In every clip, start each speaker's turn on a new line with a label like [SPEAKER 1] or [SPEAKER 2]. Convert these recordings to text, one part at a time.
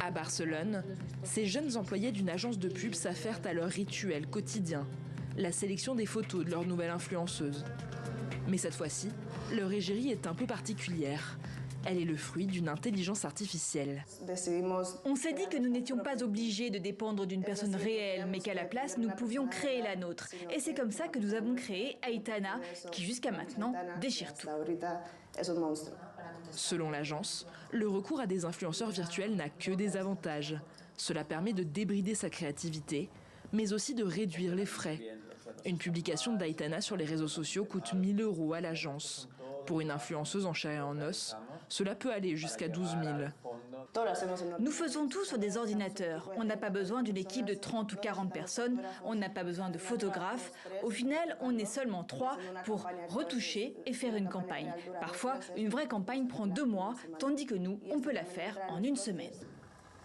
[SPEAKER 1] À Barcelone, ces jeunes employés d'une agence de pub s'affairent à leur rituel quotidien, la sélection des photos de leur nouvelle influenceuse. Mais cette fois-ci, leur égérie est un peu particulière. Elle est le fruit d'une intelligence artificielle.
[SPEAKER 2] On s'est dit que nous n'étions pas obligés de dépendre d'une personne réelle, mais qu'à la place, nous pouvions créer la nôtre. Et c'est comme ça que nous avons créé Aitana, qui jusqu'à maintenant déchire tout.
[SPEAKER 1] Selon l'agence, le recours à des influenceurs virtuels n'a que des avantages. Cela permet de débrider sa créativité, mais aussi de réduire les frais. Une publication d'Aitana sur les réseaux sociaux coûte 1 000 € à l'agence. Pour une influenceuse en chair et en os, cela peut aller jusqu'à 12 000.
[SPEAKER 2] Nous faisons tout sur des ordinateurs. On n'a pas besoin d'une équipe de 30 ou 40 personnes. On n'a pas besoin de photographes. Au final, on est seulement 3 pour retoucher et faire une campagne. Parfois, une vraie campagne prend 2 mois, tandis que nous, on peut la faire en 1 semaine.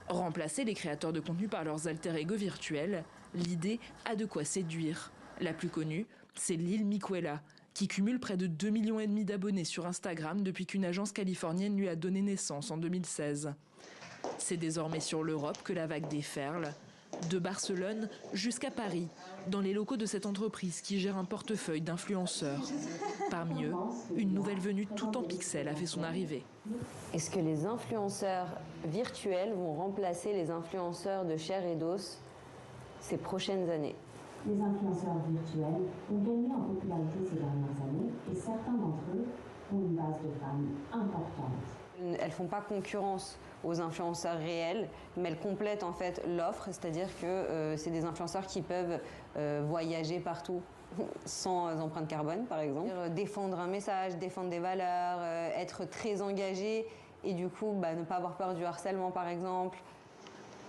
[SPEAKER 1] Remplacer les créateurs de contenu par leurs alter-ego virtuels, l'idée a de quoi séduire. La plus connue, c'est Lil Miquela, qui cumule près de 2,5 millions d'abonnés sur Instagram depuis qu'une agence californienne lui a donné naissance en 2016. C'est désormais sur l'Europe que la vague déferle, de Barcelone jusqu'à Paris, dans les locaux de cette entreprise qui gère un portefeuille d'influenceurs. Parmi eux, une nouvelle venue tout en pixels a fait son arrivée.
[SPEAKER 3] Est-ce que les influenceurs virtuels vont remplacer les influenceurs de chair et d'os ces prochaines années ?
[SPEAKER 4] Les influenceurs virtuels ont gagné en popularité ces dernières années et certains d'entre eux ont une base de fans importante.
[SPEAKER 3] Elles ne font pas concurrence aux influenceurs réels, mais elles complètent en fait l'offre, c'est-à-dire que c'est des influenceurs qui peuvent voyager partout sans empreinte carbone par exemple, défendre un message, défendre des valeurs, être très engagé et du coup ne pas avoir peur du harcèlement par exemple.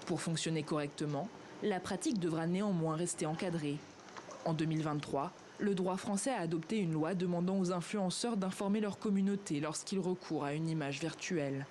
[SPEAKER 1] Pour fonctionner correctement, la pratique devra néanmoins rester encadrée. En 2023, le droit français a adopté une loi demandant aux influenceurs d'informer leur communauté lorsqu'ils recourent à une image virtuelle.